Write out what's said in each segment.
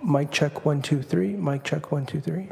Mic check 1 2 3. Mic check 1 2 3.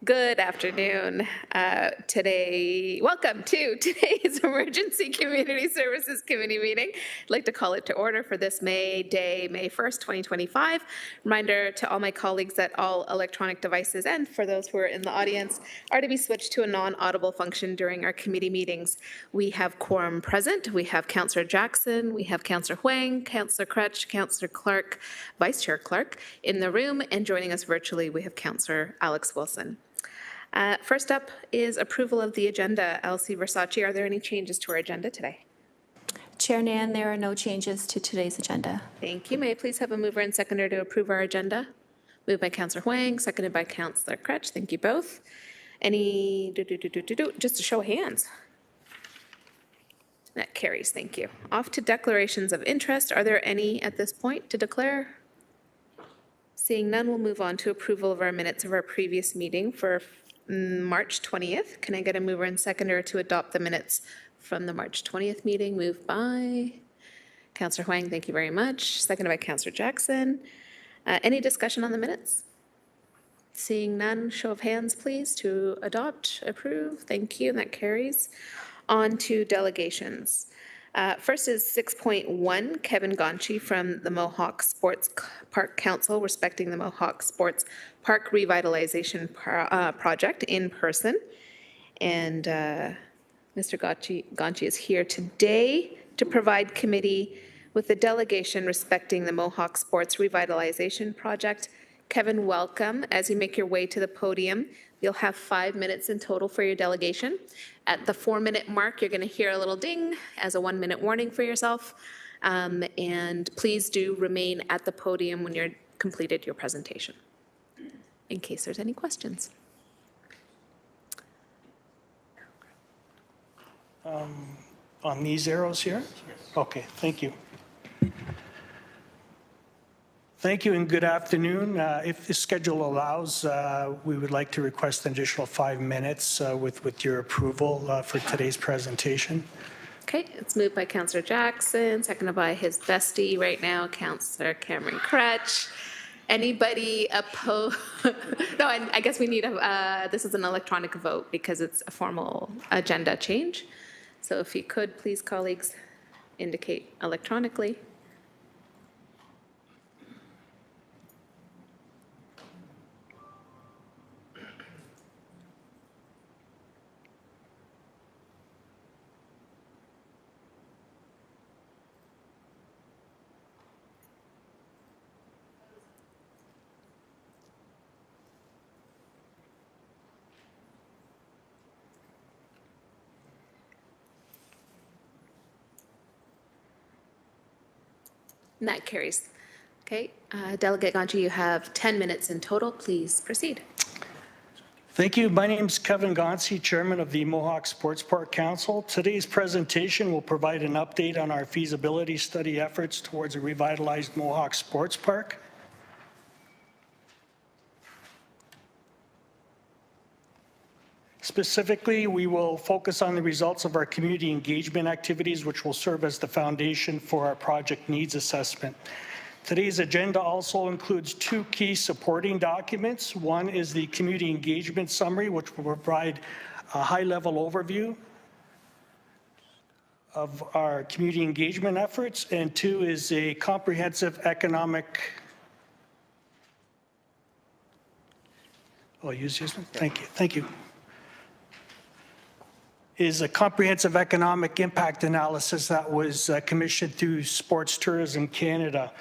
Good afternoon. Welcome to today's Emergency Community Services Committee meeting. I'd like to call it to order for this May 1st, 2025. Reminder to all my colleagues that all electronic devices, and for those who are in the audience, are to be switched to a non-audible function during our committee meetings. We have quorum present. We have Councillor Jackson, we have Councillor Huang, Councillor Crutch, Councillor Clark, Vice Chair Clark in the room, and joining us virtually, we have Councillor Alex Wilson. First up is approval of the agenda. Elsie Versace, are there any changes to our agenda today? Chair Nan, there are no changes to today's agenda. Thank you. May I please have a mover and seconder to approve our agenda? Moved by Councillor Huang, seconded by Councillor Crutch. Thank you both. Any, just a show of hands. That carries. Thank you. Off to declarations of interest. Are there any at this point to declare? Seeing none, we'll move on to approval of our minutes of our previous meeting for March 20th. Can I get a mover and seconder to adopt the minutes from the March 20th meeting? Moved by Councillor Huang. Thank you very much. Seconded by Councillor Jackson. Any discussion on the minutes? Seeing none, show of hands, please, to adopt, approve. Thank you, and that carries. On to delegations. First is 6.1, Kevin Gonchi from the Mohawk Sports Park Council, respecting the Mohawk Sports Park Revitalization Project in person. And Mr. Gonchi is here today to provide committee with the delegation respecting the Mohawk Sports Revitalization Project. Kevin, welcome. As you make your way to the podium, you'll have 5 minutes in total for your delegation. At the 4-minute mark, you're going to hear a little ding as a 1-minute warning for yourself. And please do remain at the podium when you're completed your presentation, in case there's any questions. On these arrows here? Okay, thank you. Thank you and good afternoon. If the schedule allows, we would like to request an additional 5 minutes with your approval for today's presentation. Okay, it's moved by Councillor Jackson, seconded by his bestie right now, Councillor Cameron Crutch. Anybody opposed? No, I guess we need this is an electronic vote because it's a formal agenda change. So if you could, please, colleagues, indicate electronically. And that carries. Okay, Delegate Gonchi, you have 10 minutes in total. Please proceed. Thank you. My name is Kevin Gonchi, Chairman of the Mohawk Sports Park Council. Today's presentation will provide an update on our feasibility study efforts towards a revitalized Mohawk Sports Park. Specifically, we will focus on the results of our community engagement activities, which will serve as the foundation for our project needs assessment. Today's agenda also includes 2 key supporting documents. One is the community engagement summary, which will provide a high-level overview of our community engagement efforts, and 2 is a comprehensive economic. I'll use this one. Thank you. Thank you. Is a comprehensive economic impact analysis that was commissioned through Sports Tourism Canada.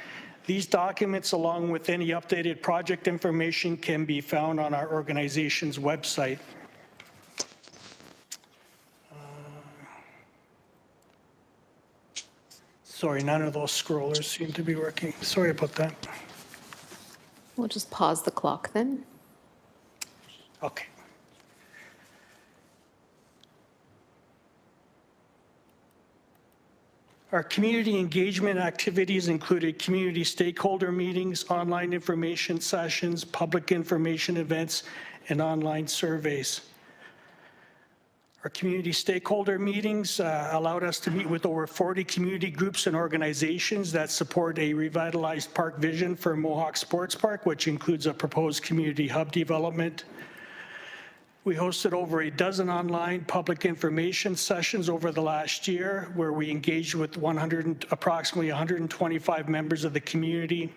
These documents, along with any updated project information, can be found on our organization's website. Sorry, none of those scrollers seem to be working. Sorry about that. We'll just pause the clock then. Okay. Our community engagement activities included community stakeholder meetings, online information sessions, public information events, and online surveys. Our community stakeholder meetings allowed us to meet with over 40 community groups and organizations that support a revitalized park vision for Mohawk Sports Park, which includes a proposed community hub development, We hosted over a dozen online public information sessions over the last year where we engaged with approximately 125 members of the community.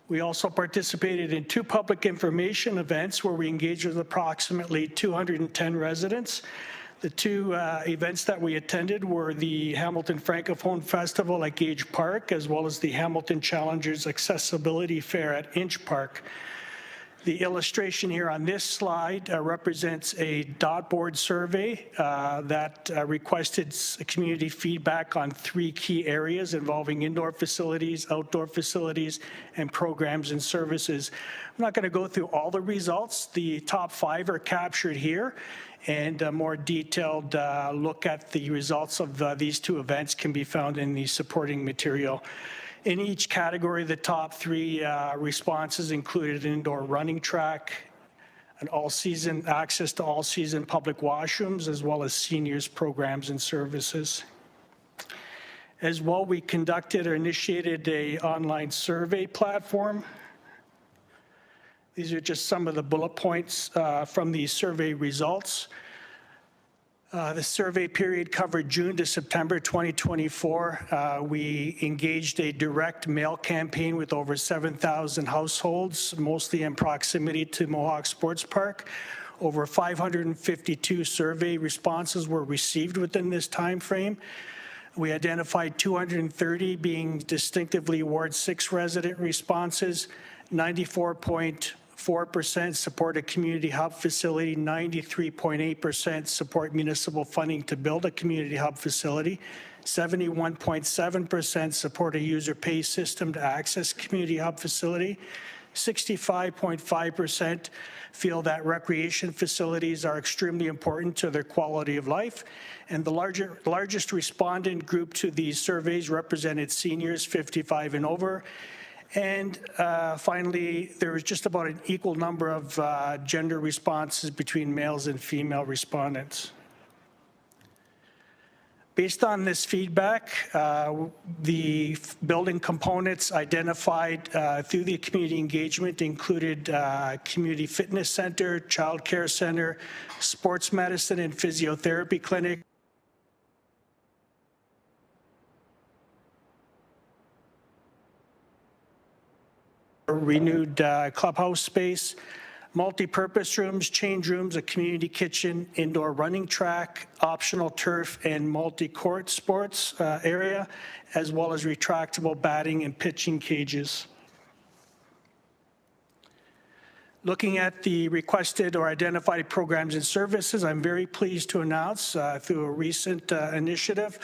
We also participated in 2 public information events where we engaged with approximately 210 residents. The 2 events that we attended were the Hamilton Francophone Festival at Gage Park, as well as the Hamilton Challengers Accessibility Fair at Inch Park. The illustration here on this slide represents a dot board survey that requested community feedback on 3 key areas involving indoor facilities, outdoor facilities, and programs and services. I'm not going to go through all the results. The top 5 are captured here, and a more detailed look at the results of these 2 events can be found in the supporting material. In each category, the top 3 responses included an indoor running track, an all-season access to all-season public washrooms, as well as seniors programs and services. As well, we conducted or initiated an online survey platform. These are just some of the bullet points from the survey results. The survey period covered June to September 2024. We engaged a direct mail campaign with over 7,000 households, mostly in proximity to Mohawk Sports Park. Over 552 survey responses were received within this time frame. We identified 230 being distinctively Ward 6 resident responses, 94.4% support a community hub facility, 93.8% support municipal funding to build a community hub facility, 71.7% support a user pay system to access community hub facility, 65.5% feel that recreation facilities are extremely important to their quality of life, and the largest respondent group to these surveys represented seniors 55 and over. And finally, there was just about an equal number of gender responses between males and female respondents. Based on this feedback, the building components identified through the community engagement included community fitness center, child care center, sports medicine and physiotherapy clinic, renewed clubhouse space, multi-purpose rooms, change rooms, a community kitchen, indoor running track, optional turf and multi-court sports area, as well as retractable batting and pitching cages. Looking at the requested or identified programs and services, I'm very pleased to announce through a recent initiative,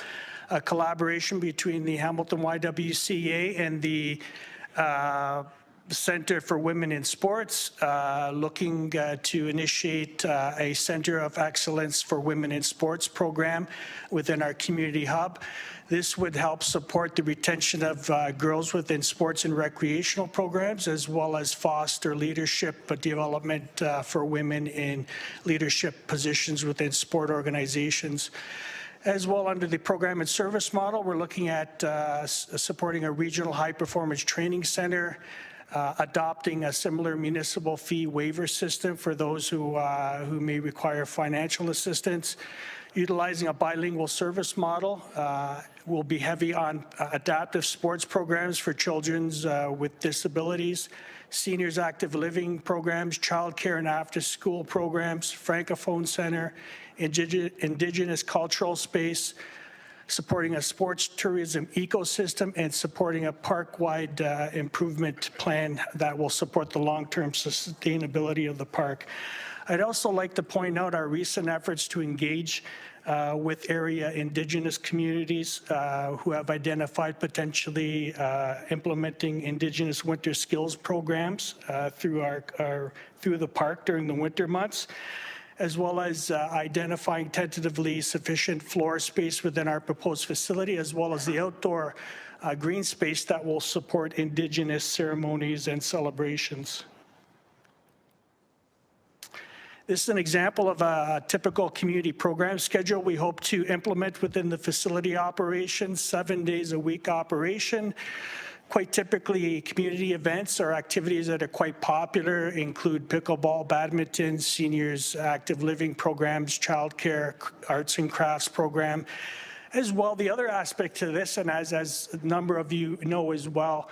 a collaboration between the Hamilton YWCA and the Center for Women in Sports, looking to initiate a Center of Excellence for Women in Sports program within our community hub. This would help support the retention of girls within sports and recreational programs, as well as foster leadership development for women in leadership positions within sport organizations. As well, under the program and service model, we're looking at supporting a regional high-performance training center, adopting a similar municipal fee waiver system for those who may require financial assistance, utilizing a bilingual service model. We'll be heavy on adaptive sports programs for children with disabilities, seniors active living programs, childcare and after-school programs, Francophone Center, Indigenous cultural space, supporting a sports tourism ecosystem, and supporting a park-wide improvement plan that will support the long-term sustainability of the park. I'd also like to point out our recent efforts to engage with area Indigenous communities who have identified potentially implementing Indigenous winter skills programs through the park during the winter months, as well as identifying tentatively sufficient floor space within our proposed facility, as well as the outdoor green space that will support Indigenous ceremonies and celebrations. This is an example of a typical community program schedule we hope to implement within the facility operations, 7 days a week operation. Quite typically, community events or activities that are quite popular include pickleball, badminton, seniors active living programs, childcare, arts and crafts program. As well, the other aspect to this, and as a number of you know as well,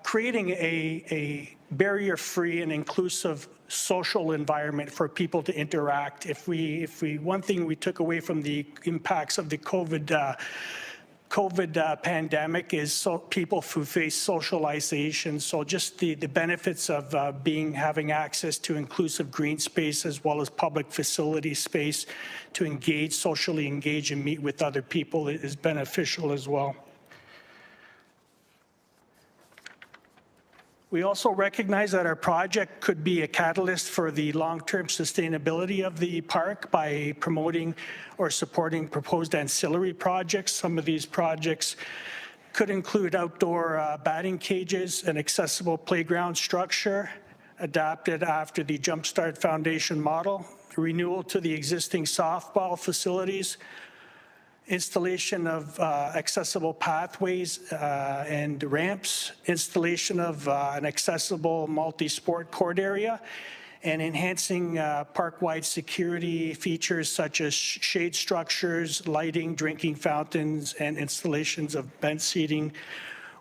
creating a barrier-free and inclusive social environment for people to interact. One thing we took away from the impacts of the COVID pandemic is people who face social isolation. So just the benefits of having access to inclusive green space as well as public facility space to socially engage and meet with other people is beneficial as well. We also recognize that our project could be a catalyst for the long-term sustainability of the park by promoting or supporting proposed ancillary projects. Some of these projects could include outdoor batting cages, an accessible playground structure adapted after the Jumpstart Foundation model, renewal to the existing softball facilities, installation of accessible pathways and ramps, installation of an accessible multi-sport court area, and enhancing park-wide security features such as shade structures, lighting, drinking fountains, and installations of bench seating,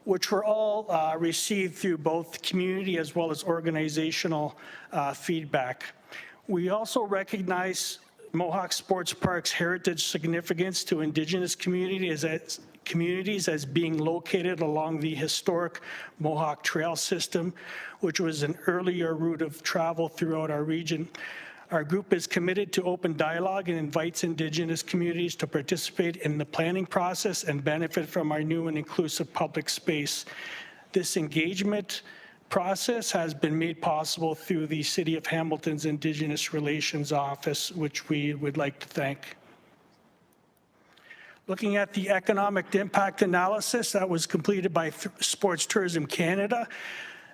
which were all received through both community as well as organizational feedback. We also recognize Mohawk Sports Park's heritage significance to Indigenous communities as being located along the historic Mohawk Trail system, which was an earlier route of travel throughout our region. Our group is committed to open dialogue and invites Indigenous communities to participate in the planning process and benefit from our new and inclusive public space. This engagement process has been made possible through the City of Hamilton's Indigenous Relations Office, which we would like to thank. Looking at the economic impact analysis that was completed by Sports Tourism Canada,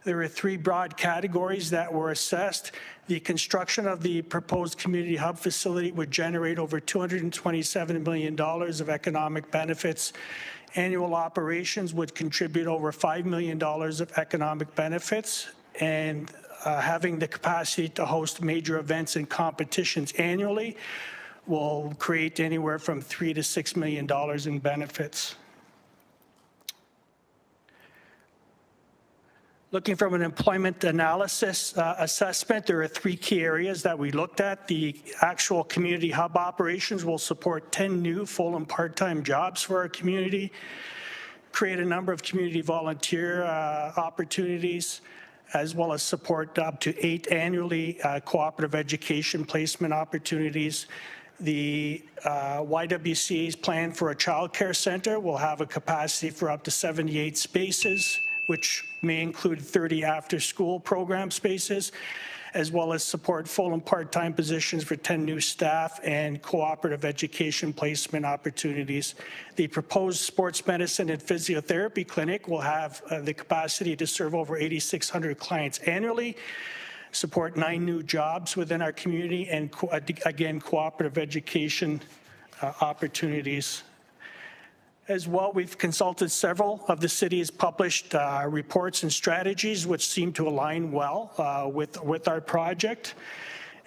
there were three broad categories that were assessed. The construction of the proposed community hub facility would generate over $227 million of economic benefits. Annual operations would contribute over $5 million of economic benefits, and having the capacity to host major events and competitions annually will create anywhere from $3 to $6 million in benefits. Looking from an employment analysis assessment, there are three key areas that we looked at. The actual community hub operations will support 10 new full and part-time jobs for our community, create a number of community volunteer opportunities, as well as support up to 8 annually cooperative education placement opportunities. The YWCA's plan for a childcare center will have a capacity for up to 78 spaces, which may include 30 after-school program spaces, as well as support full and part-time positions for 10 new staff and cooperative education placement opportunities. The proposed sports medicine and physiotherapy clinic will have the capacity to serve over 8,600 clients annually, support 9 new jobs within our community, and again, cooperative education opportunities. As well, we've consulted several of the city's published reports and strategies, which seem to align well with our project.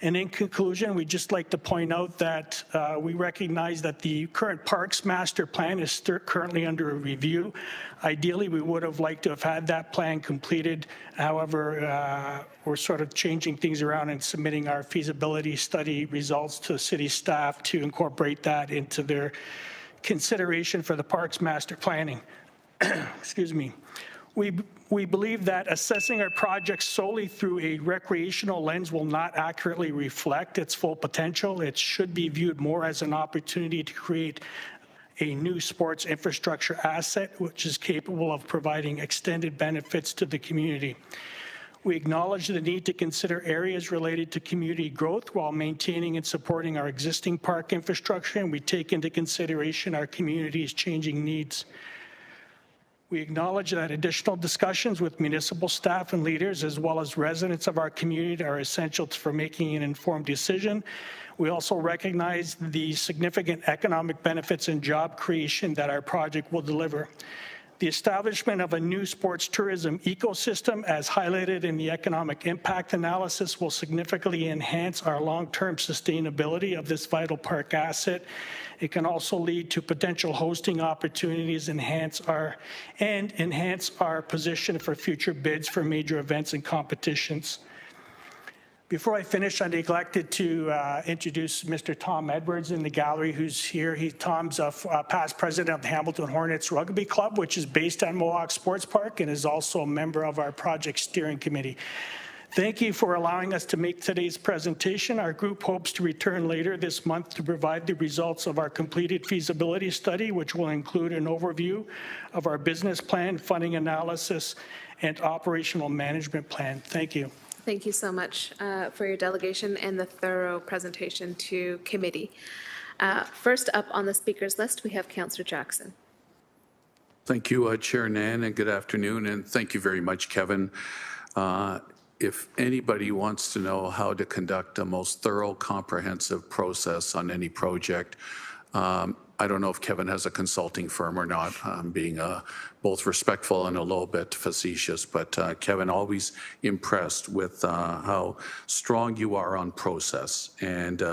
And in conclusion, we'd just like to point out that we recognize that the current Parks Master Plan is currently under a review. Ideally, we would have liked to have had that plan completed. However, we're sort of changing things around and submitting our feasibility study results to city staff to incorporate that into their consideration for the Parks Master Planning. Excuse me. We believe that assessing our project solely through a recreational lens will not accurately reflect its full potential. It should be viewed more as an opportunity to create a new sports infrastructure asset, which is capable of providing extended benefits to the community. We acknowledge the need to consider areas related to community growth while maintaining and supporting our existing park infrastructure, and we take into consideration our community's changing needs. We acknowledge that additional discussions with municipal staff and leaders, as well as residents of our community, are essential for making an informed decision. We also recognize the significant economic benefits and job creation that our project will deliver. The establishment of a new sports tourism ecosystem, as highlighted in the economic impact analysis, will significantly enhance our long-term sustainability of this vital park asset. It can also lead to potential hosting opportunities, enhance our position for future bids for major events and competitions. Before I finish, I neglected to introduce Mr. Tom Edwards in the gallery, who's here. Tom's a past president of the Hamilton Hornets Rugby Club, which is based at Mohawk Sports Park, and is also a member of our project steering committee. Thank you for allowing us to make today's presentation. Our group hopes to return later this month to provide the results of our completed feasibility study, which will include an overview of our business plan, funding analysis, and operational management plan. Thank you. Thank you so much for your delegation and the thorough presentation to committee. First up on the speakers list, we have Councillor Jackson. Thank you, Chair Nan, and good afternoon, and thank you very much, Kevin. If anybody wants to know how to conduct a most thorough, comprehensive process on any project, I don't know if Kevin has a consulting firm or not. I'm being both respectful and a little bit facetious, but Kevin, always impressed with how strong you are on process, and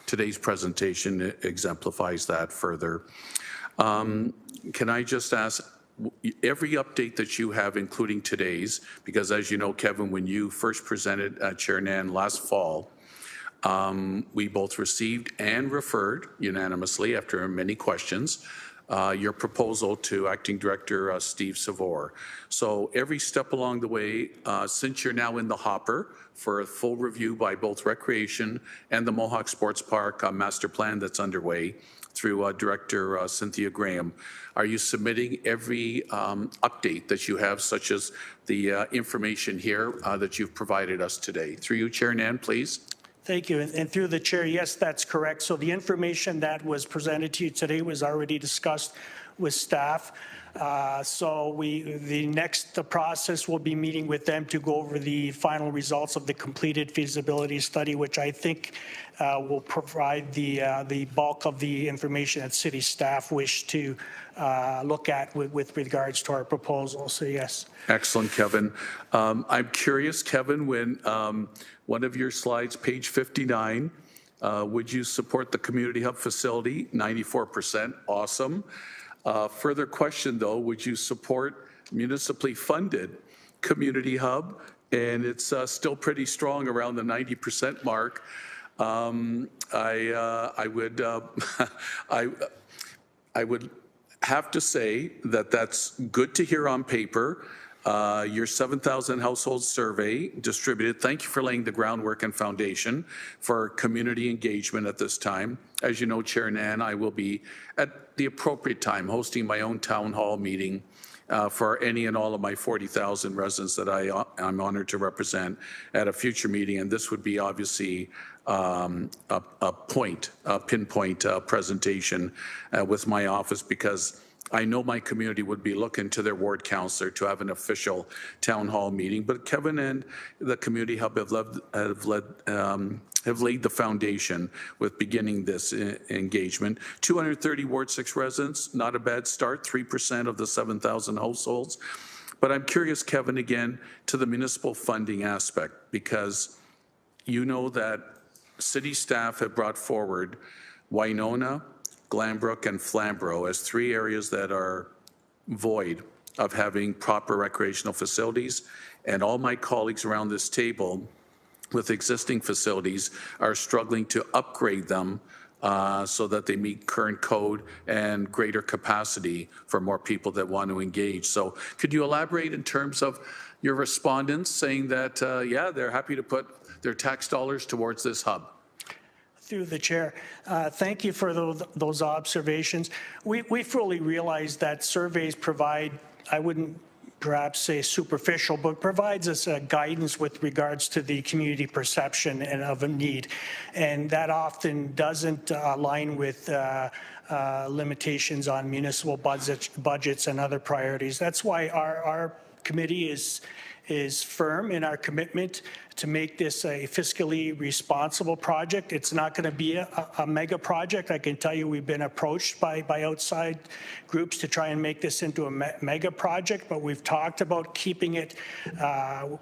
today's presentation exemplifies that further. Can I just ask, every update that you have, including today's, because as you know, Kevin, when you first presented at Chair Nan last fall, we both received and referred unanimously after many questions your proposal to Acting Director Steve Savor. So every step along the way, since you're now in the hopper for a full review by both Recreation and the Mohawk Sports Park master plan that's underway through Director Cynthia Graham, are you submitting every update that you have, such as the information here that you've provided us today? Through you, Chair Nan, please. Thank you. And through the chair, yes, that's correct. So the information that was presented to you today was already discussed with staff. The process will be meeting with them to go over the final results of the completed feasibility study, which I think will provide the bulk of the information that city staff wish to look at with regards to our proposal. So yes. Excellent, Kevin. I'm curious, Kevin, when one of your slides, page 59, would you support the community hub facility? 94%, awesome. Further question though, would you support municipally funded community hub? And it's still pretty strong around the 90% mark. I would have to say that that's good to hear on paper. Your 7,000 household survey distributed. Thank you for laying the groundwork and foundation for community engagement at this time. As you know, Chair Nan, I will be at the appropriate time hosting my own town hall meeting for any and all of my 40,000 residents that I'm honored to represent at a future meeting. And this would be obviously a pinpoint presentation with my office, because I know my community would be looking to their ward councillor to have an official town hall meeting. But Kevin and the community hub have laid the foundation with beginning this engagement. 230 Ward 6 residents, not a bad start, 3% of the 7,000 households. But I'm curious, Kevin, again, to the municipal funding aspect, because you know that city staff have brought forward Winona, Glanbrook, and Flamborough as 3 areas that are void of having proper recreational facilities. And all my colleagues around this table with existing facilities are struggling to upgrade them so that they meet current code and greater capacity for more people that want to engage. So could you elaborate in terms of your respondents saying that, yeah, they're happy to put their tax dollars towards this hub? Through the chair, thank you for those observations. We fully realize that surveys provide, I wouldn't perhaps say superficial, but provides us guidance with regards to the community perception and of a need. And that often doesn't align with limitations on municipal budgets and other priorities. That's why our committee is is firm in our commitment to make this a fiscally responsible project. It's not going to be a mega project. I can tell you we've been approached by outside groups to try and make this into a mega project, but we've talked about keeping it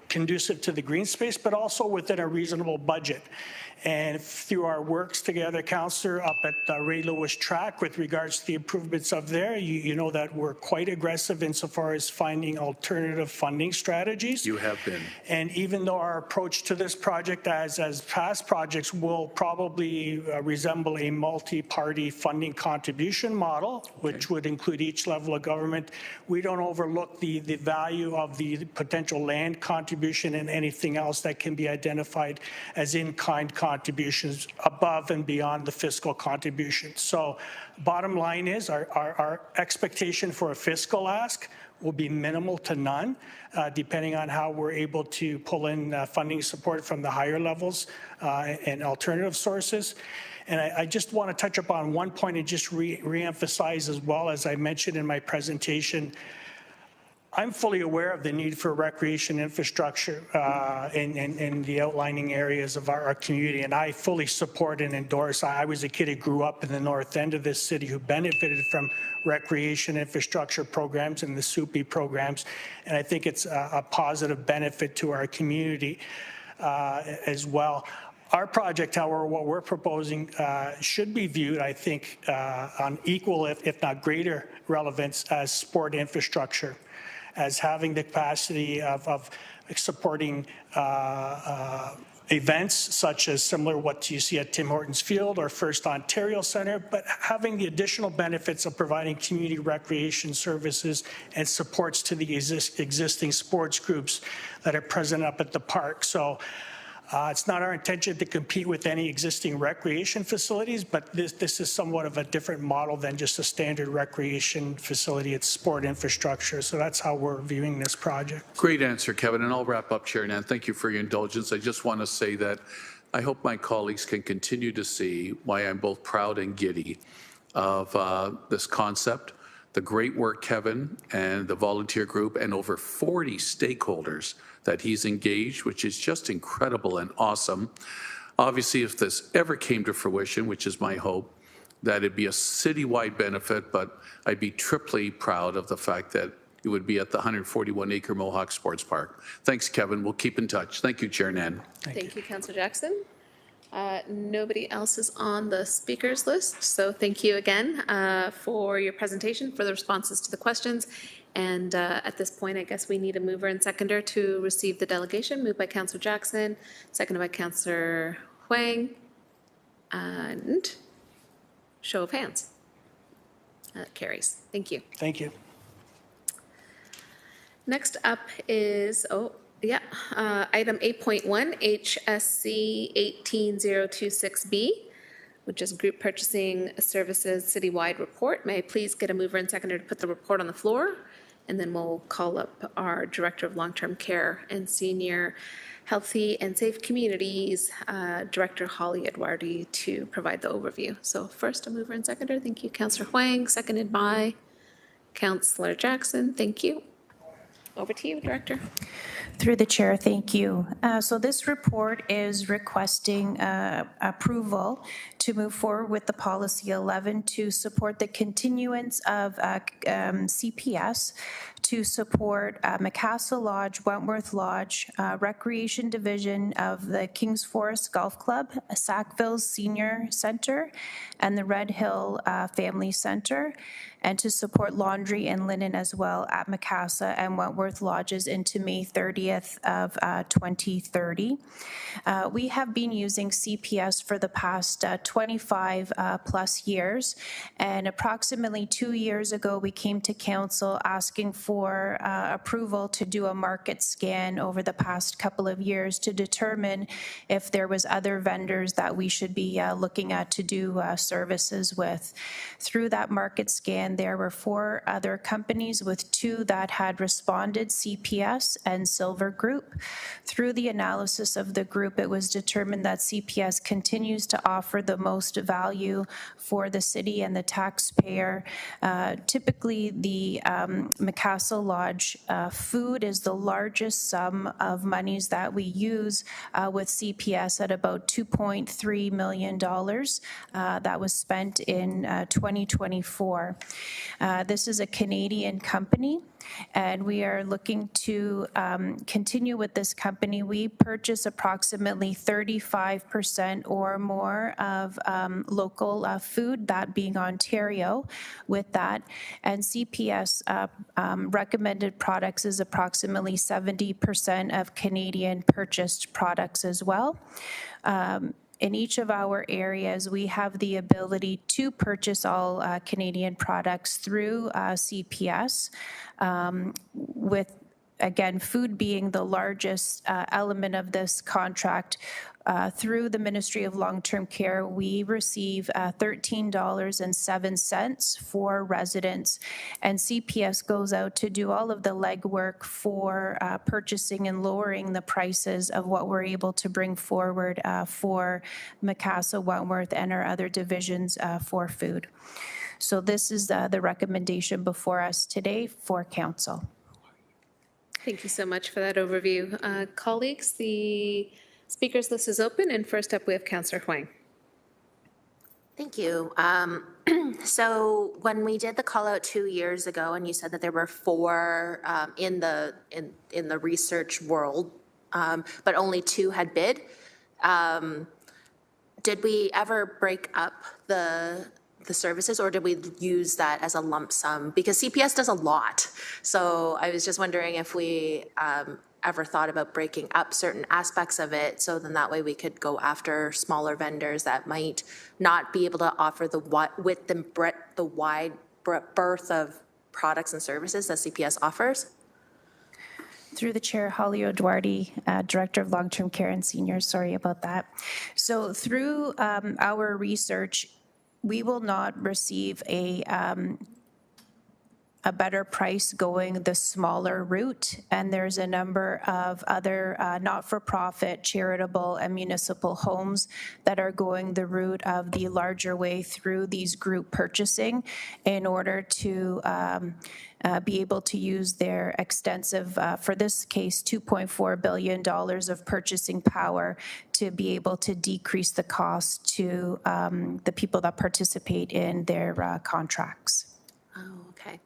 conducive to the green space, but also within a reasonable budget. And through our works together, Councillor, up at Ray Lewis Track with regards to the improvements of there, you know that we're quite aggressive insofar as finding alternative funding strategies. You have been. And even though our approach to this project, as past projects, will probably resemble a multi-party funding contribution model, which would include each level of government, we don't overlook the value of the potential land contribution and anything else that can be identified as in-kind contributions above and beyond the fiscal contribution. So bottom line is our expectation for a fiscal ask will be minimal to none, depending on how we're able to pull in funding support from the higher levels and alternative sources. And I just want to touch upon one point and just re-emphasize as well, as I mentioned in my presentation, I'm fully aware of the need for recreation infrastructure in the outlining areas of our community, and I fully support and endorse. I was a kid who grew up in the north end of this city who benefited from recreation infrastructure programs and the SUPI programs, and I think it's a positive benefit to our community as well. Our project, however, what we're proposing should be viewed, I think, on equal, if not greater relevance as sport infrastructure, as having the capacity of supporting events such as similar what you see at Tim Hortons Field or First Ontario Centre, but having the additional benefits of providing community recreation services and supports to the existing sports groups that are present up at the park. So it's not our intention to compete with any existing recreation facilities, but this is somewhat of a different model than just a standard recreation facility. It's sport infrastructure. So that's how we're viewing this project. Great answer, Kevin. And I'll wrap up, Chair Nan. Thank you for your indulgence. I just want to say that I hope my colleagues can continue to see why I'm both proud and giddy of this concept, the great work Kevin and the volunteer group and over 40 stakeholders that he's engaged, which is just incredible and awesome. Obviously, if this ever came to fruition, which is my hope, that it'd be a citywide benefit, but I'd be triply proud of the fact that it would be at the 141-acre Mohawk Sports Park. Thanks, Kevin. We'll keep in touch. Thank you, Chair Nan. Thank you, Councillor Jackson. Nobody else is on the speakers list, so thank you again for your presentation, for the responses to the questions. And at this point, I guess we need a mover and seconder to receive the delegation. Moved by Councillor Jackson, seconded by Councillor Huang, and show of hands. That carries. Thank you. Thank you. Next up is, item 8.1, HSC 18026B, which is Group Purchasing Services Citywide Report. May I please get a mover and seconder to put the report on the floor? And then we'll call up our Director of Long-Term Care and Senior Healthy and Safe Communities, Director Holly Edwardi, to provide the overview. So first, a mover and seconder. Thank you, Councillor Huang, seconded by Councillor Jackson. Thank you. Over to you, Director. Through the chair, thank you. So this report is requesting approval to move forward with the Policy 11 to support the continuance of CPS, to support Macassa Lodge, Wentworth Lodge, Recreation Division of the Kings Forest Golf Club, Sackville Senior Center, and the Red Hill Family Center, and to support laundry and linen as well at Macassa and Wentworth Lodges into May 30th of 2030. We have been using CPS for the past 25 plus years, and approximately 2 years ago we came to council asking for approval to do a market scan over the past couple of years to determine if there was other vendors that we should be looking at to do services with. Through that market scan, and there were 4 other companies, with 2 that had responded, CPS and Silver Group. Through the analysis of the group, it was determined that CPS continues to offer the most value for the city and the taxpayer. Typically, the Macastle Lodge food is the largest sum of monies that we use with CPS at about $2.3 million that was spent in 2024. This is a Canadian company, and we are looking to continue with this company. We purchase approximately 35% or more of local food, that being Ontario, with that. And CPS recommended products is approximately 70% of Canadian purchased products as well. In each of our areas, we have the ability to purchase all Canadian products through CPS, with, again, food being the largest element of this contract. Through the Ministry of Long-Term Care, we receive $13.07 for residents, and CPS goes out to do all of the legwork for purchasing and lowering the prices of what we're able to bring forward for Macassa, Wentworth, and our other divisions for food. So this is the recommendation before us today for council. Thank you so much for that overview. Colleagues, the speakers list is open, and first up we have Councillor Huang. Thank you. So when we did the call out 2 years ago, and you said that there were 4 in the research world, but only 2 had bid, did we ever break up the services, or did we use that as a lump sum? Because CPS does a lot. So I was just wondering if we ever thought about breaking up certain aspects of it, so then that way we could go after smaller vendors that might not be able to offer the width and breadth, the wide berth of products and services that CPS offers. Through the chair, Holly O'Duarty, Director of Long-Term Care and Seniors. Sorry about that. So through our research, we will not receive a better price going the smaller route, and there's a number of other not-for-profit, charitable, and municipal homes that are going the route of the larger way through these group purchasing in order to be able to use their extensive, for this case, $2.4 billion of purchasing power to be able to decrease the cost to the people that participate in their contracts. Oh, okay.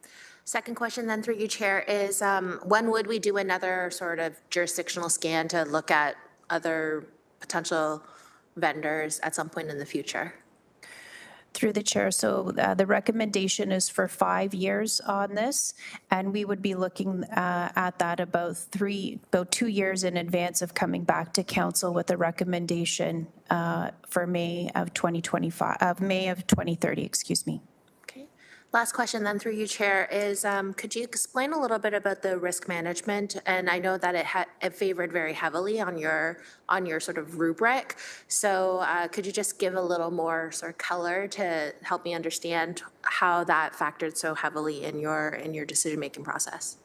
Second question then through you, Chair, is when would we do another sort of jurisdictional scan to look at other potential vendors at some point in the future? Through the chair, so the recommendation is for 5 years on this, and we would be looking at that about 2 years in advance of coming back to council with a recommendation for May of 2030, excuse me. Okay. Last question then through you, Chair, is could you explain a little bit about the risk management? And I know that it favored very heavily on your sort of rubric. So could you just give a little more sort of color to help me understand how that factored so heavily in your decision-making process?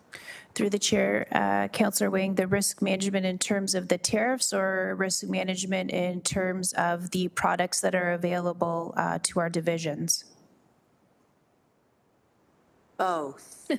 Through the chair, Councillor Wing, the risk management in terms of the tariffs, or risk management in terms of the products that are available to our divisions? Both.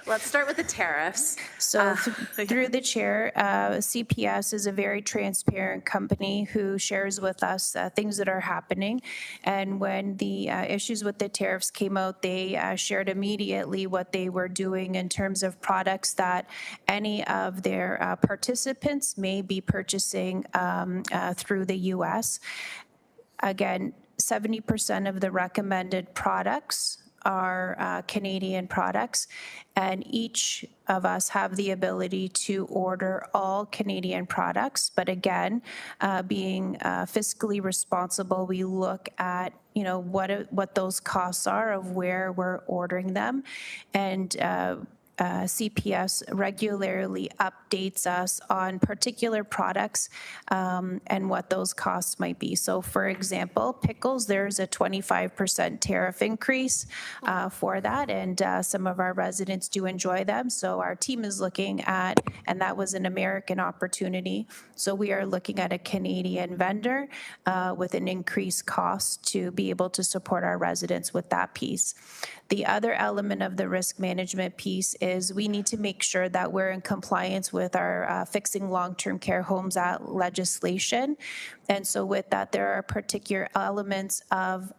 Let's start with the tariffs. So through the chair, CPS is a very transparent company who shares with us things that are happening. And when the issues with the tariffs came out, they shared immediately what they were doing in terms of products that any of their participants may be purchasing through the U.S. Again, 70% of the recommended products are Canadian products, and each of us have the ability to order all Canadian products. But again, being fiscally responsible, we look at what those costs are of where we're ordering them, and CPS regularly updates us on particular products and what those costs might be. So for example, pickles, there's a 25% tariff increase for that, and some of our residents do enjoy them. So our team is looking at, and that was an American opportunity, so we are looking at a Canadian vendor with an increased cost to be able to support our residents with that piece. The other element of the risk management piece is we need to make sure that we're in compliance with our Fixing Long-Term Care Homes Act legislation. And so with that, there are particular elements of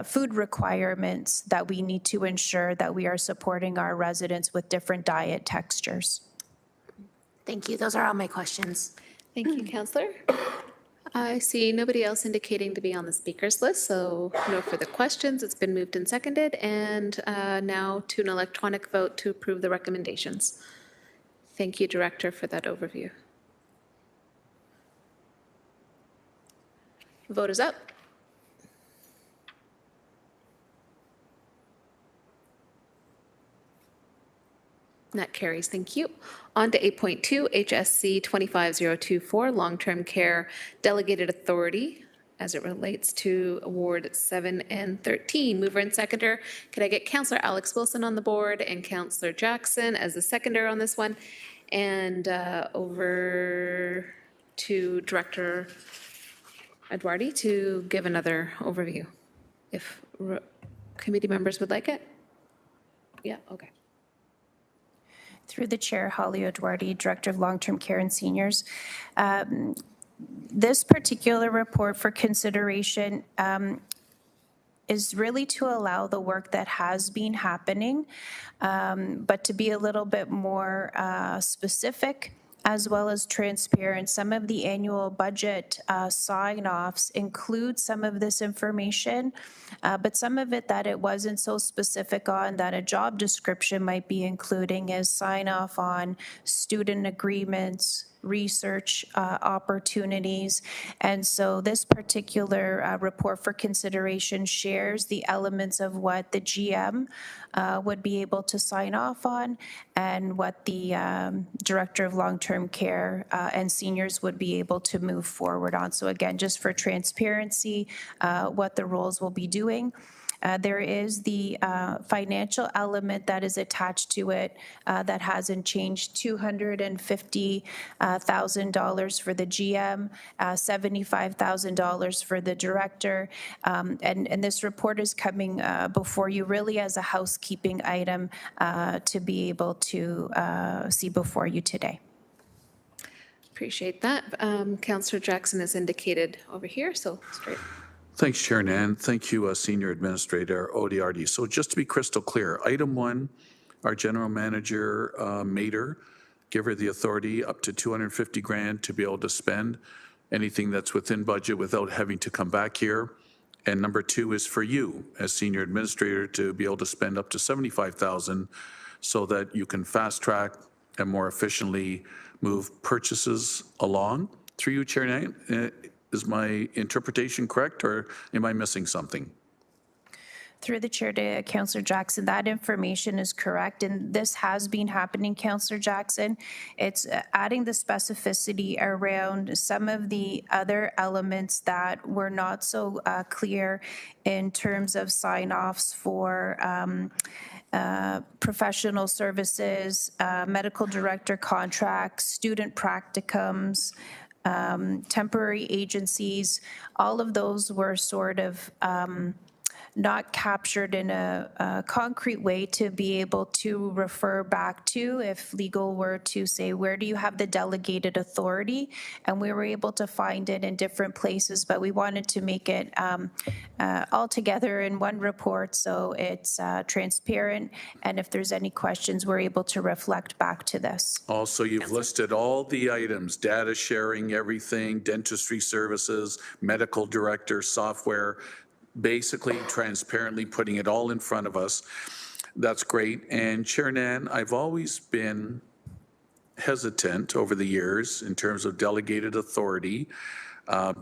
food requirements that we need to ensure that we are supporting our residents with different diet textures. Thank you. Those are all my questions. Thank you, Councillor. I see nobody else indicating to be on the speakers list, so no further questions. It's been moved and seconded, and now to an electronic vote to approve the recommendations. Thank you, Director, for that overview. Vote is up. That carries, thank you. On to 8.2, HSC 25024, Long-Term Care Delegated Authority as it relates to Award 7 and 13. Mover and seconder, could I get Councillor Alex Wilson on the board and Councillor Jackson as the seconder on this one? And over to Director Edwardi to give another overview, if committee members would like it. Yeah, okay. Through the chair, Holly Edwardi, Director of Long-Term Care and Seniors. This particular report for consideration is really to allow the work that has been happening, but to be a little bit more specific as well as transparent. Some of the annual budget sign-offs include some of this information, but some of it that it wasn't so specific on that a job description might be including is sign-off on student agreements, research opportunities. And so this particular report for consideration shares the elements of what the GM would be able to sign off on and what the Director of Long-Term Care and Seniors would be able to move forward on. So again, just for transparency, what the roles will be doing. There is the financial element that is attached to it that hasn't changed, $250,000 for the GM, $75,000 for the director. And this report is coming before you really as a housekeeping item to be able to see before you today. Appreciate that. Councillor Jackson has indicated over here, so straight. Thanks, Chair Nan. Thank you, Senior Administrator Odiardi. So just to be crystal clear, item 1, our General Manager, Mater, give her the authority up to 250 grand to be able to spend anything that's within budget without having to come back here. And number 2 is for you, as Senior Administrator, to be able to spend up to 75,000 so that you can fast track and more efficiently move purchases along. Through you, Chair Nan, is my interpretation correct, or am I missing something? Through the chair to Councillor Jackson, that information is correct, and this has been happening, Councillor Jackson. It's adding the specificity around some of the other elements that were not so clear in terms of sign-offs for professional services, medical director contracts, student practicums, temporary agencies. All of those were sort of not captured in a concrete way to be able to refer back to if legal were to say, where do you have the delegated authority? And we were able to find it in different places, but we wanted to make it all together in one report so it's transparent. And if there's any questions, we're able to reflect back to this. Also, you've listed all the items, data sharing, everything, dentistry services, medical director, software, basically transparently putting it all in front of us. That's great. And Chair Nan, I've always been hesitant over the years in terms of delegated authority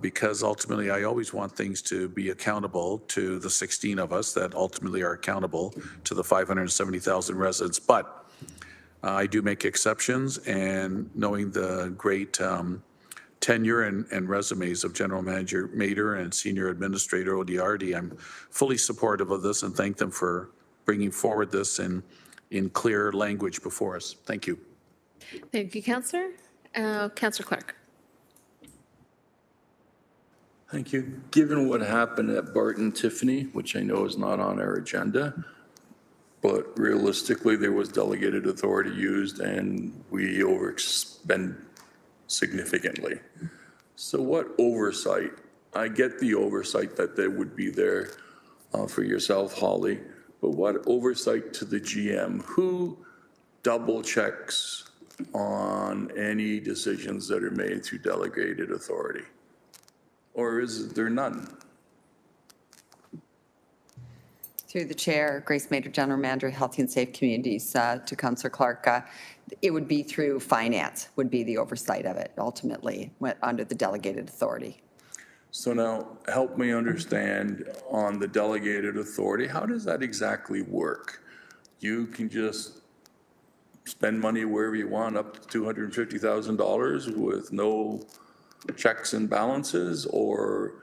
because ultimately I always want things to be accountable to the 16 of us that ultimately are accountable to the 570,000 residents. But I do make exceptions, and knowing the great tenure and resumes of General Manager Mader and Senior Administrator Odiardi, I'm fully supportive of this and thank them for bringing forward this in clear language before us. Thank you. Thank you, Councillor. Councillor Clark. Thank you. Given what happened at Barton Tiffany, which I know is not on our agenda, but realistically, there was delegated authority used and we overspent significantly. So what oversight? I get the oversight that there would be there for yourself, Holly, but what oversight to the GM? Who double checks on any decisions that are made through delegated authority? Or is there none? Through the chair, Grace Mader, General Manager, Healthy and Safe Communities, to Councillor Clark. It would be through finance, would be the oversight of it, ultimately, under the delegated authority. So now, help me understand on the delegated authority, how does that exactly work? You can just spend money wherever you want, up to $250,000 with no checks and balances, or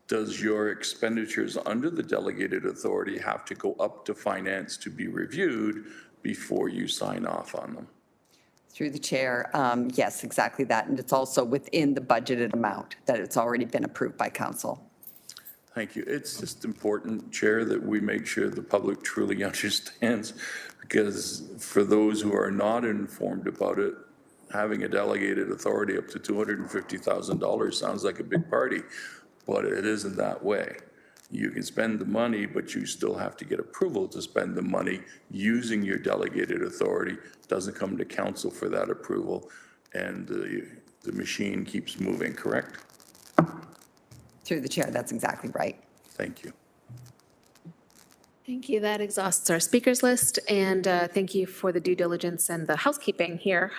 does your expenditures under the delegated authority have to go up to finance to be reviewed before you sign off on them? Through the chair, yes, exactly that. And it's also within the budgeted amount that it's already been approved by council. Thank you. It's just important, Chair, that we make sure the public truly understands, because for those who are not informed about it, having a delegated authority up to $250,000 sounds like a big party, but it isn't that way. You can spend the money, but you still have to get approval to spend the money using your delegated authority. Doesn't come to council for that approval, and the machine keeps moving, correct? Through the chair, that's exactly right. Thank you. Thank you. That exhausts our speakers list, and thank you for the due diligence and the housekeeping here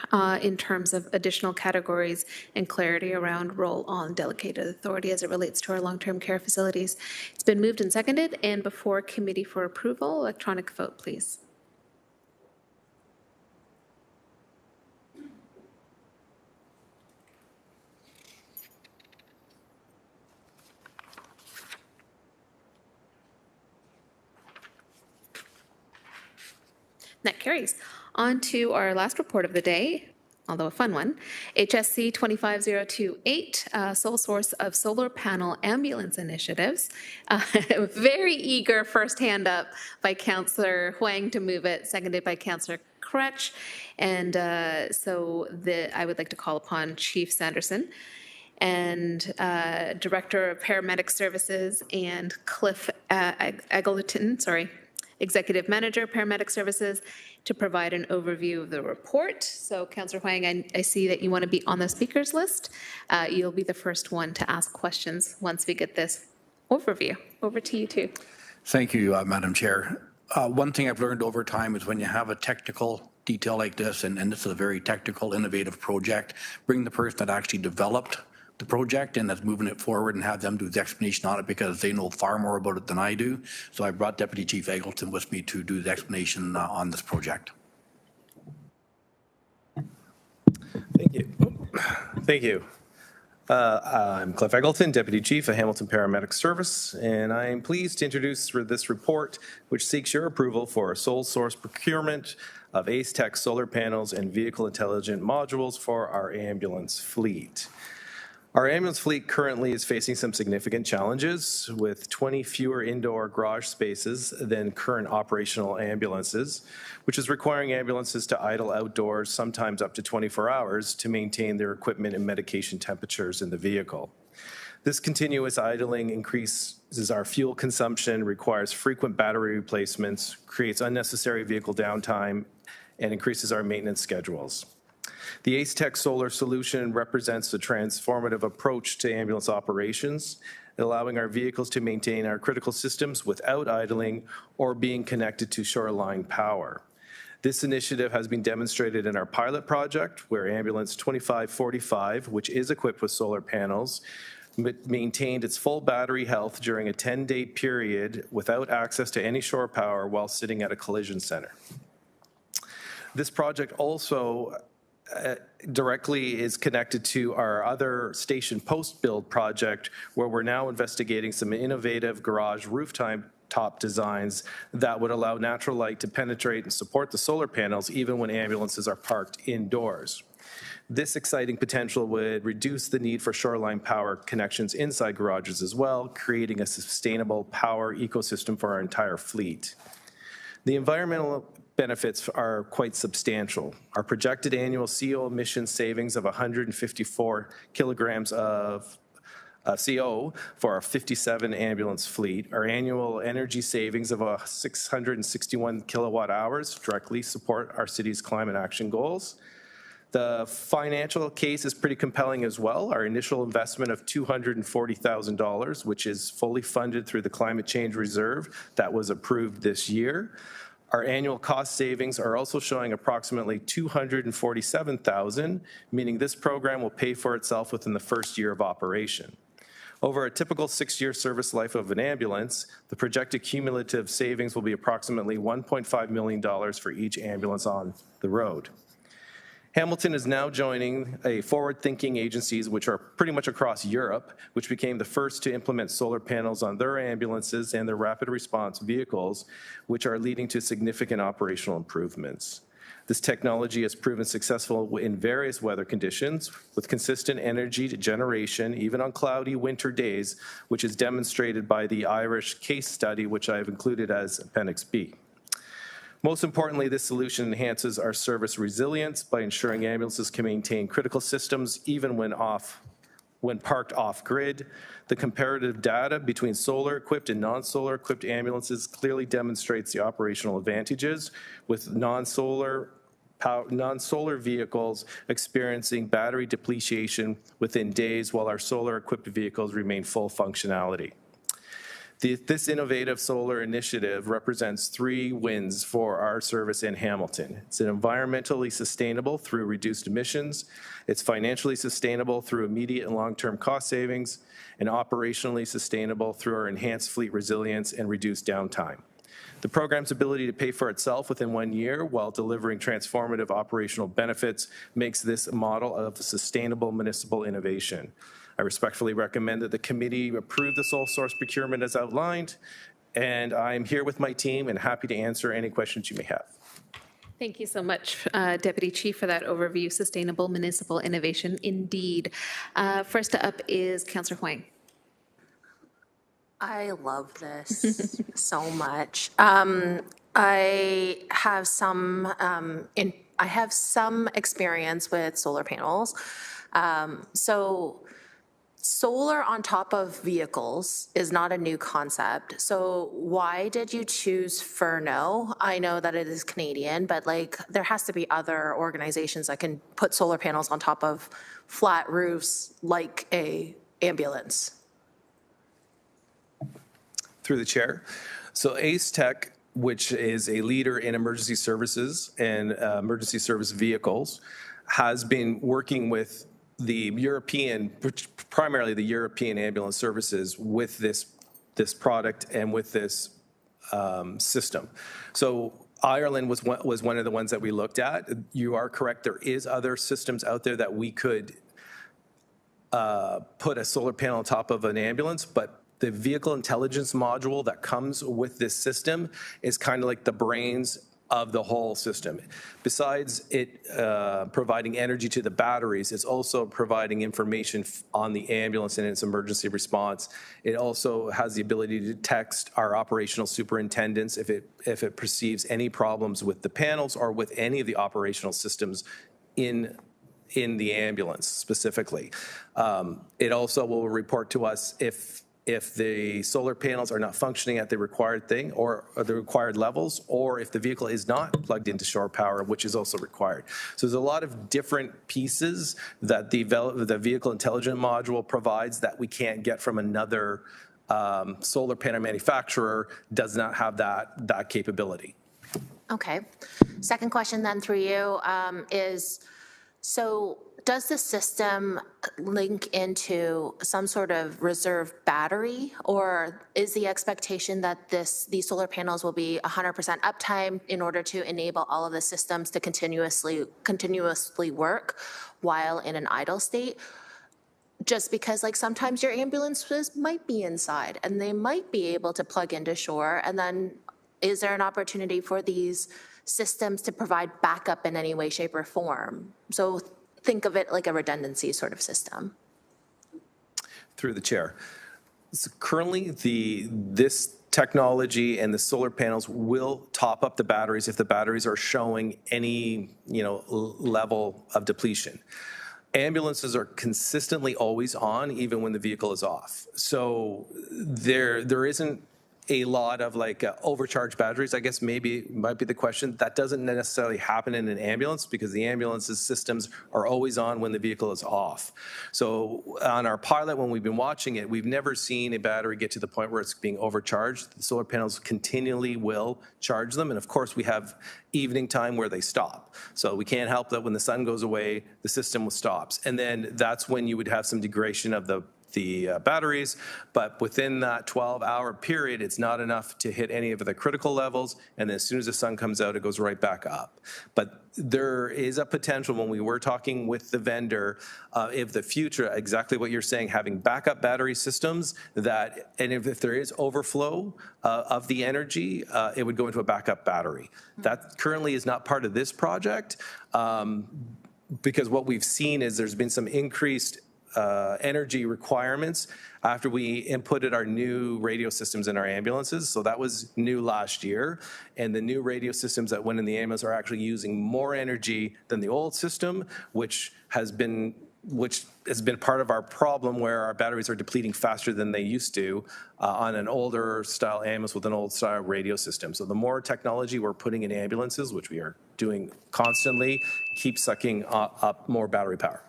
in terms of additional categories and clarity around role on delegated authority as it relates to our long-term care facilities. It's been moved and seconded, and before committee for approval, electronic vote, please. That carries. On to our last report of the day, although a fun one. HSC 25028, sole source of solar panel ambulance initiatives. Very eager first hand up by Councillor Huang to move it, seconded by Councillor Crutch. And I would like to call upon Chief Sanderson and Director of Paramedic Services and Cliff Eggleton, Executive Manager, Paramedic Services, to provide an overview of the report. So, Councillor Huang, I see that you want to be on the speakers list. You'll be the first one to ask questions once we get this overview. Over to you, too. Thank you, Madam Chair. One thing I've learned over time is when you have a technical detail like this, and this is a very technical, innovative project, bring the person that actually developed the project and that's moving it forward and have them do the explanation on it, because they know far more about it than I do. So I brought Deputy Chief Eggleton with me to do the explanation on this project. Thank you. Thank you. I'm Cliff Eggleton, Deputy Chief of Hamilton Paramedic Service, and I am pleased to introduce this report, which seeks your approval for a sole source procurement of Ace Tech solar panels and vehicle intelligent modules for our ambulance fleet. Our ambulance fleet currently is facing some significant challenges, with 20 fewer indoor garage spaces than current operational ambulances, which is requiring ambulances to idle outdoors sometimes up to 24 hours to maintain their equipment and medication temperatures in the vehicle. This continuous idling increases our fuel consumption, requires frequent battery replacements, creates unnecessary vehicle downtime, and increases our maintenance schedules. The Ace Tech Solar solution represents a transformative approach to ambulance operations, allowing our vehicles to maintain our critical systems without idling or being connected to shoreline power. This initiative has been demonstrated in our pilot project where ambulance 2545, which is equipped with solar panels, maintained its full battery health during a 10-day period without access to any shore power while sitting at a collision center. This project also directly is connected to our other station post-build project, where we're now investigating some innovative garage rooftop designs that would allow natural light to penetrate and support the solar panels even when ambulances are parked indoors. This exciting potential would reduce the need for shoreline power connections inside garages as well, creating a sustainable power ecosystem for our entire fleet. The environmental benefits are quite substantial. Our projected annual CO emission savings of 154 kilograms of CO for our 57 ambulance fleet, our annual energy savings of 661 kilowatt hours directly support our city's climate action goals. The financial case is pretty compelling as well. Our initial investment of $240,000, which is fully funded through the Climate Change Reserve that was approved this year. Our annual cost savings are also showing approximately $247,000, meaning this program will pay for itself within the first year of operation. Over a typical 6-year service life of an ambulance, the projected cumulative savings will be approximately $1.5 million for each ambulance on the road. Hamilton is now joining a forward-thinking agencies which are pretty much across Europe, which became the first to implement solar panels on their ambulances and their rapid response vehicles, which are leading to significant operational improvements. This technology has proven successful in various weather conditions with consistent energy generation, even on cloudy winter days, which is demonstrated by the Irish case study, which I've included as Appendix B. Most importantly, this solution enhances our service resilience by ensuring ambulances can maintain critical systems even when parked off-grid. The comparative data between solar-equipped and non-solar equipped ambulances clearly demonstrates the operational advantages, with non-solar vehicles experiencing battery depletion within days, while our solar-equipped vehicles remain full functionality. This innovative solar initiative represents 3 wins for our service in Hamilton. It's environmentally sustainable through reduced emissions, it's financially sustainable through immediate and long-term cost savings, and operationally sustainable through our enhanced fleet resilience and reduced downtime. The program's ability to pay for itself within 1 year while delivering transformative operational benefits makes this a model of sustainable municipal innovation. I respectfully recommend that the committee approve the sole source procurement as outlined, and I'm here with my team and happy to answer any questions you may have. Thank you so much, Deputy Chief, for that overview. Sustainable municipal innovation, indeed. First up is Councillor Huang. I love this so much. I have some experience with solar panels. So solar on top of vehicles is not a new concept. So why did you choose Furno? I know that it is Canadian, but like there has to be other organizations that can put solar panels on top of flat roofs like a ambulance. Through the chair. So Ace Tech, which is a leader in emergency services and emergency service vehicles, has been working with the European, primarily the European ambulance services with this product and with this system. So Ireland was one of the ones that we looked at. You are correct, there is other systems out there that we could put a solar panel on top of an ambulance, but the vehicle intelligence module that comes with this system is kind of like the brains of the whole system. Besides it providing energy to the batteries, it's also providing information on the ambulance and its emergency response. It also has the ability to text our operational superintendents if it perceives any problems with the panels or with any of the operational systems in the ambulance specifically. It also will report to us if the solar panels are not functioning at the required thing or the required levels, or if the vehicle is not plugged into shore power, which is also required. So there's a lot of different pieces that the vehicle intelligence module provides that we can't get from another solar panel manufacturer. Does not have that capability. Okay. Second question then through you is, so does the system link into some sort of reserve battery, or is the expectation that these solar panels will be 100% uptime in order to enable all of the systems to continuously work while in an idle state? Just because like sometimes your ambulances might be inside and they might be able to plug into shore, and then is there an opportunity for these systems to provide backup in any way, shape, or form? So think of it like a redundancy sort of system. Through the chair. So currently, this technology and the solar panels will top up the batteries if the batteries are showing any, level of depletion. Ambulances are consistently always on, even when the vehicle is off. So there isn't a lot of overcharged batteries, I guess maybe might be the question. That doesn't necessarily happen in an ambulance because the ambulance's systems are always on when the vehicle is off. So on our pilot, when we've been watching it, we've never seen a battery get to the point where it's being overcharged. The solar panels continually will charge them. And of course, we have evening time where they stop. So we can't help that when the sun goes away, the system stops. And then that's when you would have some degradation of the batteries, but within that 12-hour period, it's not enough to hit any of the critical levels, and then as soon as the sun comes out, it goes right back up. But there is a potential when we were talking with the vendor if the future, exactly what you're saying, having backup battery systems that, and if there is overflow of the energy, it would go into a backup battery. That currently is not part of this project because what we've seen is there's been some increased energy requirements after we inputted our new radio systems in our ambulances. So that was new last year. And the new radio systems that went in the ambulance are actually using more energy than the old system, which has been part of our problem where our batteries are depleting faster than they used to on an older style ambulance with an old style radio system. So the more technology we're putting in ambulances, which we are doing constantly, keeps sucking up more battery power.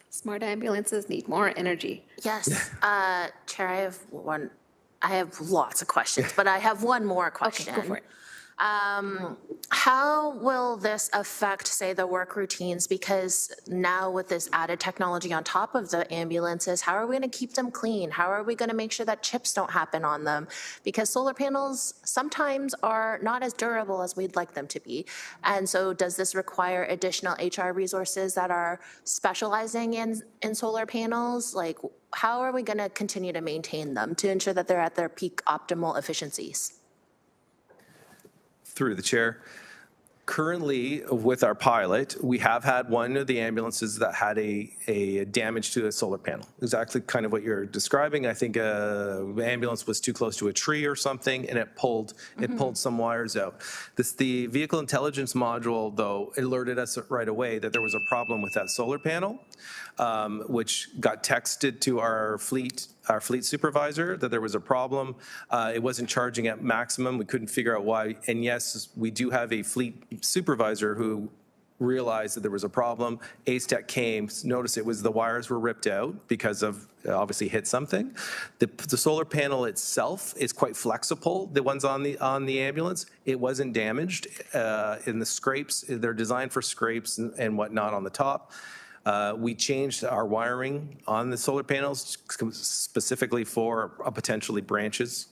Smart ambulances need more energy. Yes, Chair, I have lots of questions, but I have one more question. Okay, go for it. How will this affect, say, the work routines? Because now with this added technology on top of the ambulances, how are we going to keep them clean? How are we going to make sure that chips don't happen on them? Because solar panels sometimes are not as durable as we'd like them to be. And so does this require additional HR resources that are specializing in solar panels? Like, how are we going to continue to maintain them to ensure that they're at their peak optimal efficiencies? Through the chair. Currently, with our pilot, we have had one of the ambulances that had a damage to a solar panel. Exactly kind of what you're describing. I think the ambulance was too close to a tree or something, and it pulled some wires out. The vehicle intelligence module, though, alerted us right away that there was a problem with that solar panel, which got texted to our fleet supervisor that there was a problem. It wasn't charging at maximum. We couldn't figure out why. And yes, we do have a fleet supervisor who realized that there was a problem. ACE-Tech came, noticed it was the wires were ripped out because of obviously hit something. The solar panel itself is quite flexible. The ones on the ambulance, it wasn't damaged. In the scrapes, they're designed for scrapes and whatnot on the top. We changed our wiring on the solar panels specifically for potentially branches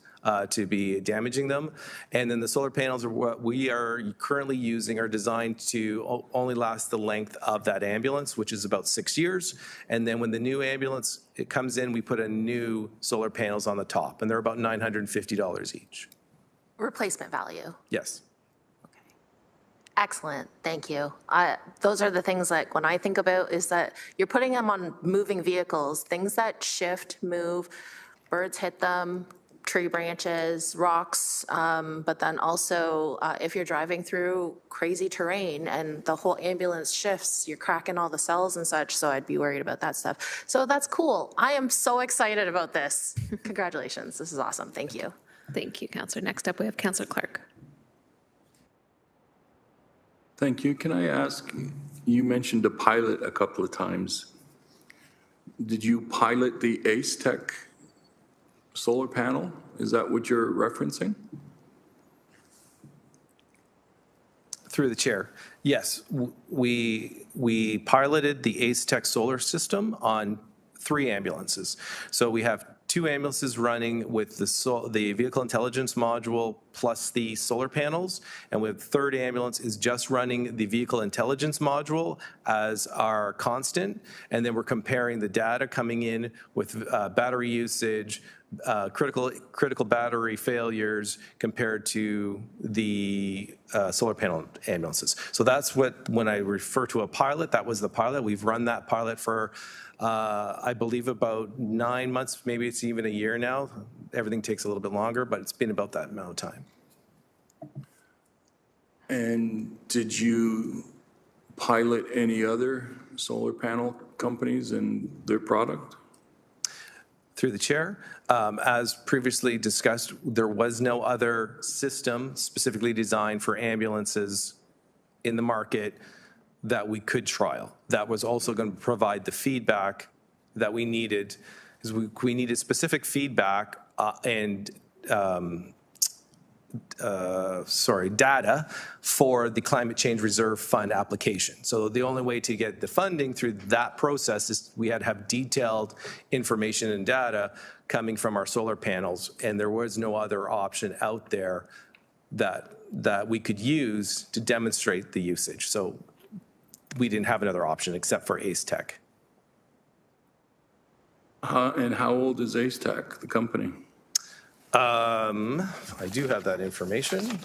to be damaging them. And then the solar panels are what we are currently using are designed to only last the length of that ambulance, which is about 6 years. And then when the new ambulance it comes in, we put a new solar panels on the top, and they're about $950 each. Replacement value. Yes. Excellent, thank you. Those are the things like when I think about is that you're putting them on moving vehicles, things that shift, move, birds hit them, tree branches, rocks, but then also if you're driving through crazy terrain and the whole ambulance shifts, you're cracking all the cells and such, so I'd be worried about that stuff. So that's cool. I am so excited about this. Congratulations, this is awesome, thank you. Thank you, Councillor. Next up, we have Councillor Clark. Thank you. Can I ask, you mentioned a pilot a couple of times. Did you pilot the ACE-Tech solar panel? Is that what you're referencing? Through the chair, yes, we piloted the Ace Tech solar system on 3 ambulances. So we have 2 ambulances running with the vehicle intelligence module plus the solar panels, and with third ambulance is just running the vehicle intelligence module as our constant, and then we're comparing the data coming in with battery usage, critical battery failures compared to the solar panel ambulances. So that's what, when I refer to a pilot, that was the pilot. We've run that pilot for, I believe, about 9 months, maybe it's even a year now. Everything takes a little bit longer, but it's been about that amount of time. And did you pilot any other solar panel companies and their product? Through the chair, as previously discussed, there was no other system specifically designed for ambulances in the market that we could trial. That was also going to provide the feedback that we needed, because we needed specific feedback and data for the Climate Change Reserve Fund application. So the only way to get the funding through that process is we had to have detailed information and data coming from our solar panels, and there was no other option out there that we could use to demonstrate the usage. So we didn't have another option except for Ace Tech. And how old is Ace Tech, the company? I do have that information,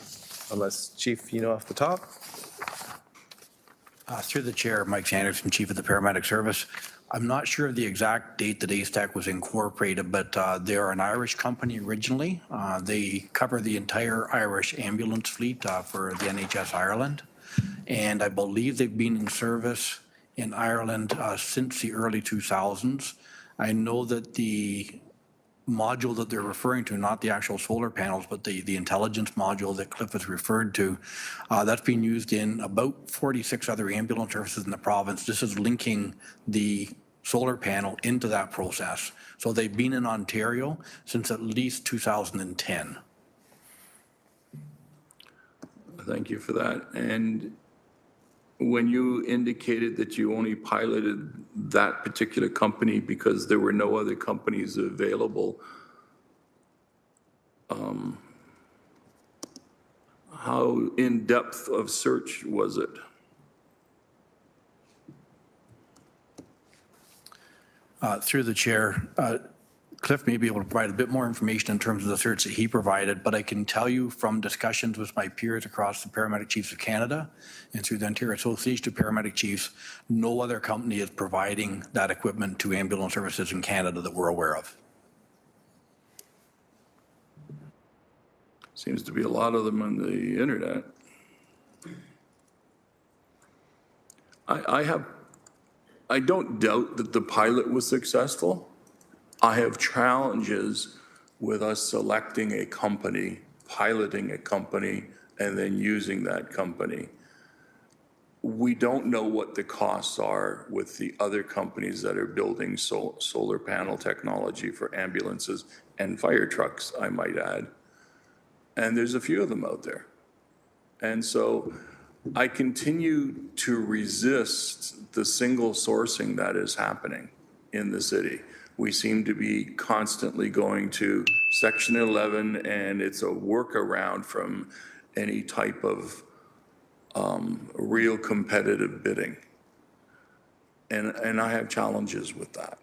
unless, Chief, you know off the top. Through the chair, Mike Sanderson, Chief of the Paramedic Service. I'm not sure of the exact date that Ace Tech was incorporated, but they're an Irish company originally. They cover the entire Irish ambulance fleet for the NHS Ireland. And I believe they've been in service in Ireland since the early 2000s. I know that the module that they're referring to, not the actual solar panels, but the intelligence module that Cliff has referred to, that's being used in about 46 other ambulance services in the province. This is linking the solar panel into that process. So they've been in Ontario since at least 2010. Thank you for that. And when you indicated that you only piloted that particular company because there were no other companies available, how in-depth of search was it? Through the chair, Cliff may be able to provide a bit more information in terms of the search that he provided, but I can tell you from discussions with my peers across the Paramedic Chiefs of Canada and through the Ontario Association of Paramedic Chiefs, no other company is providing that equipment to ambulance services in Canada that we're aware of. Seems to be a lot of them on the internet. I don't doubt that the pilot was successful. I have challenges with us selecting a company, piloting a company, and then using that company. We don't know what the costs are with the other companies that are building solar panel technology for ambulances and fire trucks, I might add. And there's a few of them out there. And so I continue to resist the single sourcing that is happening in the city. We seem to be constantly going to Section 11, and it's a workaround from any type of real competitive bidding. And I have challenges with that.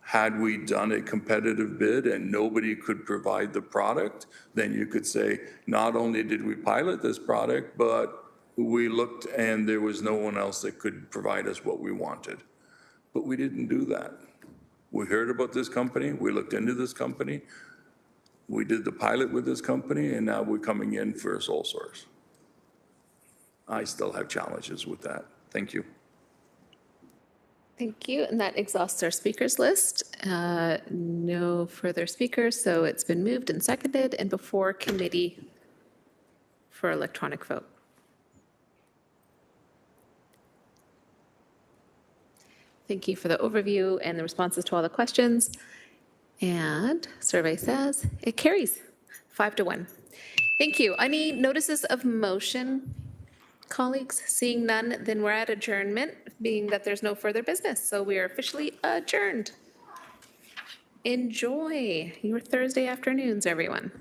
Had we done a competitive bid and nobody could provide the product, then you could say, not only did we pilot this product, but we looked and there was no one else that could provide us what we wanted. But we didn't do that. We heard about this company, we looked into this company, we did the pilot with this company, and now we're coming in for a sole source. I still have challenges with that. Thank you. Thank you, and that exhausts our speakers list. No further speakers, so it's been moved and seconded and before committee for electronic vote. Thank you for the overview and the responses to all the questions. And survey says it carries 5-1. Thank you. Any notices of motion colleagues? Seeing none, then we're at adjournment, being that there's no further business. So we are officially adjourned. Enjoy your Thursday afternoons, everyone.